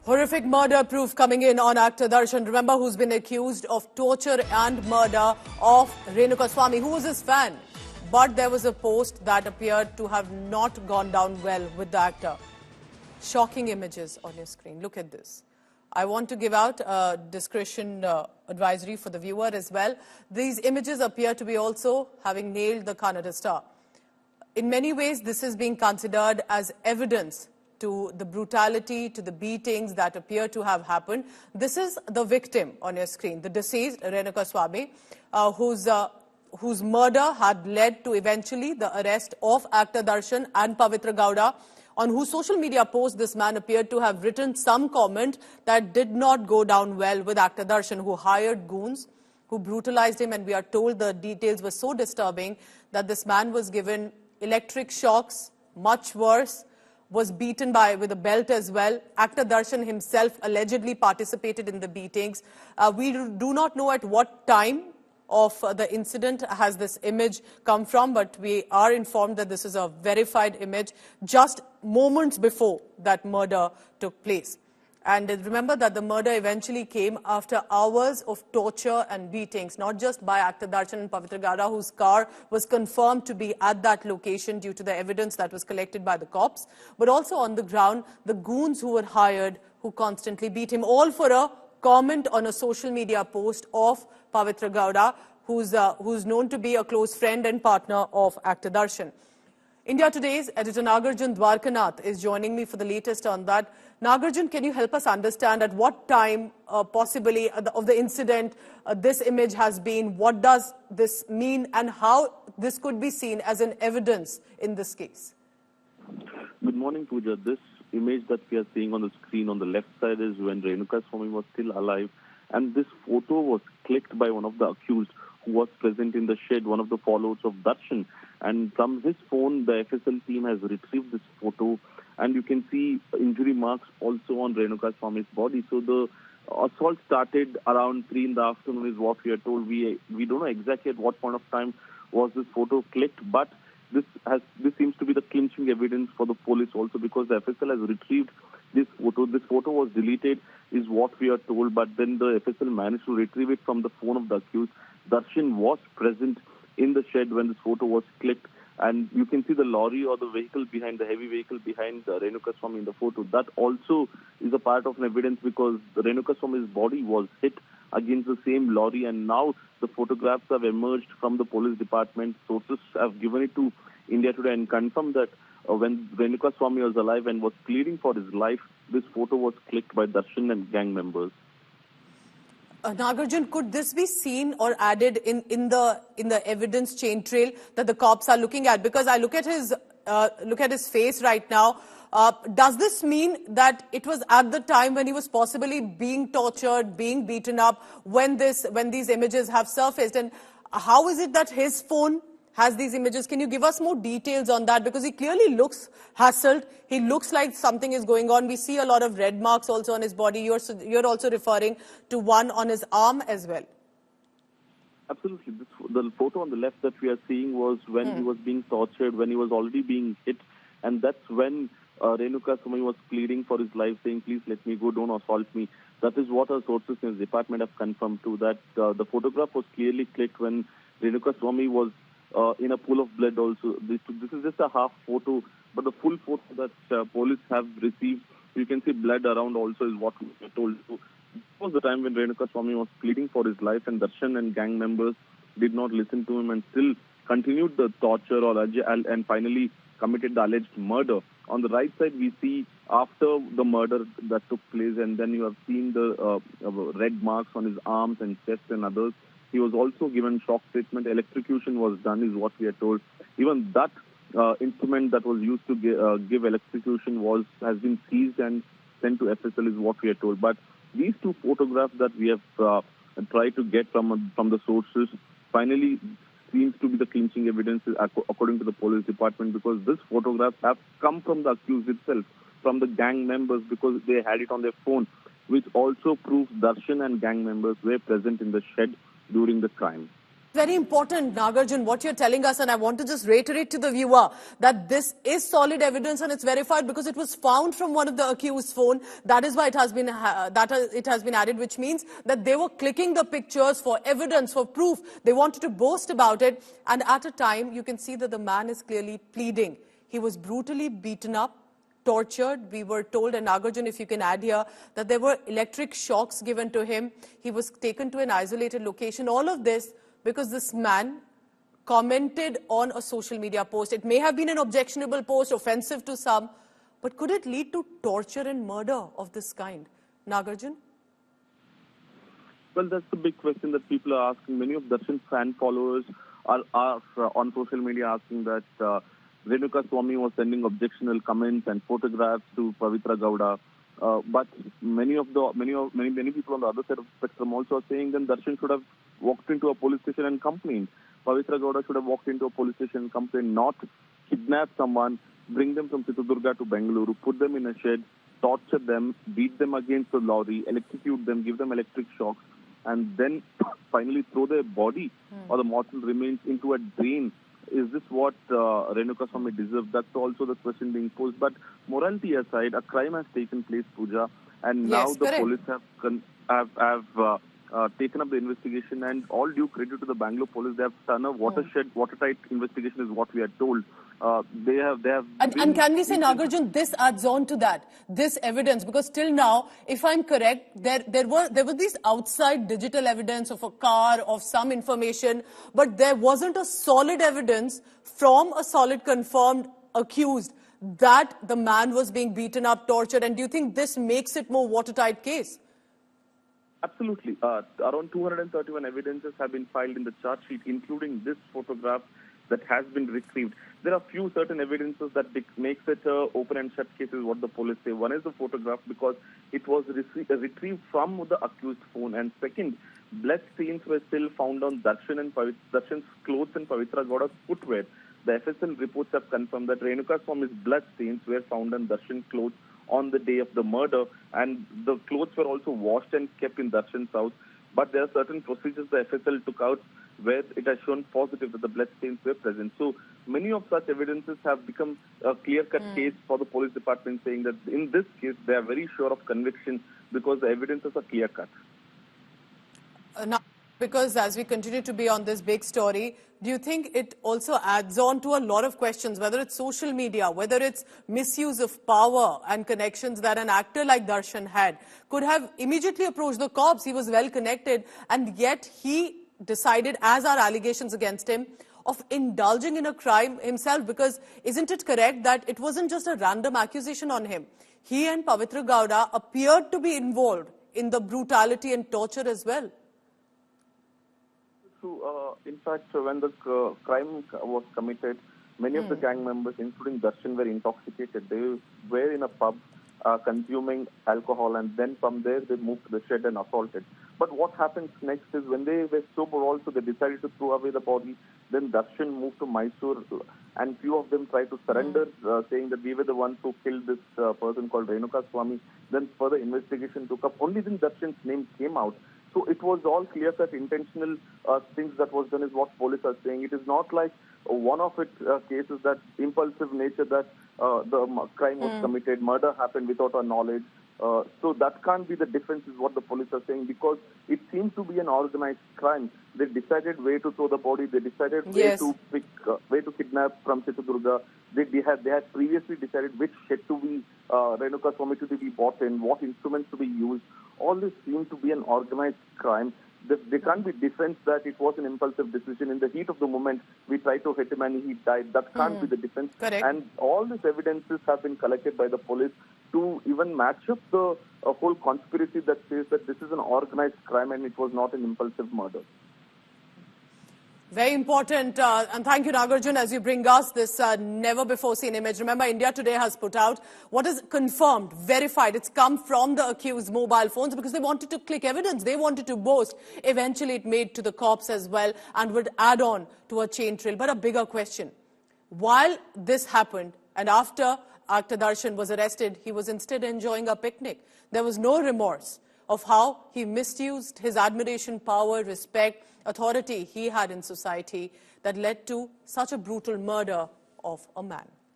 Horrific murder proof coming in on actor Darshan. Remember, who's been accused of torture and murder of Renukaswamy, who was his fan. But there was a post that appeared to have not gone down well with the actor. Shocking images on your screen. Look at this. I want to give out a discretion advisory for the viewer as well. These images appear to be also having nailed the Kannada star. In many ways, this is being considered as evidence to the brutality, to the beatings that appear to have happened. This is the victim on your screen, the deceased Renukaswamy, whose murder had led to eventually the arrest of actor Darshan and Pavitra Gowda, on whose social media post this man appeared to have written some comment that did not go down well with actor Darshan, who hired goons, who brutalized him, and we are told the details were so disturbing that this man was given electric shocks, much worse, was beaten with a belt as well. Actor Darshan himself allegedly participated in the beatings. We do not know at what time of the incident has this image come from, but we are informed that this is a verified image just moments before that murder took place. And remember that the murder eventually came after hours of torture and beatings, not just by actor Darshan and Pavitra Gowda, whose car was confirmed to be at that location due to the evidence that was collected by the cops, but also on the ground, the goons who were hired, who constantly beat him, all for a comment on a social media post of Pavitra Gowda, who's known to be a close friend and partner of actor Darshan. India Today's editor Nagarjun Dwarkanath is joining me for the latest on that. Nagarjun, can you help us understand at what time possibly of the incident this image has been? What does this mean and how this could be seen as an evidence in this case? Good morning, Pooja. This image that we are seeing on the screen on the left side is when Renukaswamy was still alive, and this photo was clicked by one of the accused who was present in the shed, one of the followers of Darshan. And from his phone, the FSL team has retrieved this photo, and you can see injury marks also on Renukaswamy's body. So the assault started around 3 in the afternoon is what we are told. We don't know exactly at what point of time was this photo clicked, but this seems to be the clinching evidence for the police also, because the FSL has retrieved this photo. This photo was deleted is what we are told, but then the FSL managed to retrieve it from the phone of the accused. Darshan was present in the shed when this photo was clicked, and you can see the lorry or the vehicle behind, the heavy vehicle behind Renukaswamy in the photo. That also is a part of an evidence, because Renukaswamy's body was hit against the same lorry, and now the photographs have emerged from the police department. Sources have given it to India Today and confirmed that when Renukaswamy was alive and was pleading for his life, this photo was clicked by Darshan and gang members. Nagarjun, could this be seen or added in the evidence chain trail that the cops are looking at? Because I look at his face right now. Does this mean that it was at the time when he was possibly being tortured, being beaten up, when these images have surfaced? And how is it that his phone has these images? Can you give us more details on that? Because he clearly looks hassled. He looks like something is going on. We see a lot of red marks also on his body. You're also referring to one on his arm as well. Absolutely. The photo on the left that we are seeing was when he was being tortured, when he was already being hit. And that's when Renukaswamy was pleading for his life, saying, please let me go, don't assault me. That is what our sources in the department have confirmed too, that the photograph was clearly clicked when Renukaswamy was in a pool of blood also. This is just a half photo, but the full photo that police have received, you can see blood around also is what we were told. So this was the time when Renukaswamy was pleading for his life, and Darshan and gang members did not listen to him and still continued the torture and finally committed the alleged murder. On the right side, we see after the murder that took place, and then you have seen the red marks on his arms and chest and others. He was also given shock treatment. Electrocution was done, is what we are told. Even that instrument that was used to give electrocution has been seized and sent to FSL, is what we are told. But these two photographs that we have tried to get from the sources finally seems to be the clinching evidence according to the police department, because these photographs have come from the accused itself, from the gang members, because they had it on their phone, which also proves Darshan and gang members were present in the shed during the crime. Very important, Nagarjun, what you're telling us, and I want to just reiterate to the viewer that this is solid evidence and it's verified because it was found from one of the accused's phone. That is why it has been added, which means that they were clicking the pictures for evidence, for proof. They wanted to boast about it, and at a time you can see that the man is clearly pleading. He was brutally beaten up, tortured. We were told, and Nagarjun, if you can add here, that there were electric shocks given to him. He was taken to an isolated location. All of this because this man commented on a social media post. It may have been an objectionable post, offensive to some, but could it lead to torture and murder of this kind? Nagarjun? Well, that's the big question that people are asking. Many of Darshan's fan followers are on social media asking that Renukaswamy was sending objectionable comments and photographs to Pavitra Gowda. But many people on the other side of the spectrum also are saying then Darshan should have walked into a police station and complained. Pavitra Gowda should have walked into a police station and complained, not kidnap someone, bring them from Chitradurga to Bengaluru, put them in a shed, torture them, beat them against the lorry, electrocute them, give them electric shocks, and then finally throw their body or the mortal remains into a drain. Is this what Renukaswamy deserves? That's also the question being posed. But morality aside, a crime has taken place, Pooja, and now the police have taken up the investigation, and all due credit to the Bangalore police. They have done a watertight investigation, is what we are told. They have. And can we say, Nagarjun, this adds on to that, this evidence, because till now, if I'm correct, there were these outside digital evidence of a car, of some information, but there wasn't a solid evidence from a solid confirmed accused that the man was being beaten up, tortured. And do you think this makes it more watertight case? Absolutely. Around 231 evidences have been filed in the charge sheet, including this photograph that has been retrieved. There are few certain evidences that makes it open and shut case, is what the police say. One is the photograph, because it was retrieved from the accused phone, and second, blood stains were still found on Darshan's clothes and Pavitra Gowda's footwear. The FSL reports have confirmed that Renukaswamy's blood stains were found on Darshan's clothes on the day of the murder, and the clothes were also washed and kept in Darshan's house. But there are certain procedures the FSL took out where it has shown positive that the blood stains were present. So many of such evidences have become a clear-cut case for the police department, saying that in this case they are very sure of conviction because the evidences are clear-cut. Now, because as we continue to be on this big story, do you think it also adds on to a lot of questions, whether it's social media, whether it's misuse of power and connections that an actor like Darshan had, could have immediately approached the cops? He was well connected, and yet he decided, as are allegations against him, of indulging in a crime himself. Because isn't it correct that it wasn't just a random accusation on him? He and Pavitra Gowda appeared to be involved in the brutality and torture as well. So, in fact, when the crime was committed, many of the gang members, including Darshan, were intoxicated. They were in a pub consuming alcohol, and then from there they moved to the shed and assaulted. But what happens next is when they were sober also, they decided to throw away the body. Then Darshan moved to Mysore, and few of them tried to surrender, saying that we were the ones who killed this person called Renukaswamy. Then further investigation took up. Only then Darshan's name came out. So it was all clear-cut intentional things that was done, is what police are saying. It is not like one of it cases that impulsive nature that the crime was committed, murder happened without our knowledge. So that can't be the difference, is what the police are saying, because it seems to be an organized crime. They decided where to throw the body. They decided where to kidnap from Chitradurga. They had previously decided which shed to be Renukaswamy to be bought in, what instruments to be used. All this seemed to be an organized crime. There can't be defense that it was an impulsive decision. In the heat of the moment, we tried to hit him and he died. That can't be the defense. Correct. And all these evidences have been collected by the police to even match up the whole conspiracy that says that this is an organized crime and it was not an impulsive murder. Very important, and thank you, Nagarjun, as you bring us this never-before-seen image. Remember, India Today has put out what is confirmed, verified. It's come from the accused's mobile phones because they wanted to click evidence. They wanted to boast. Eventually, it made to the cops as well and would add on to a chain trail. But a bigger question. While this happened, and after Darshan was arrested, he was instead enjoying a picnic. There was no remorse. of how he misused his admiration, power, respect, authority he had in society that led to such a brutal murder of a man.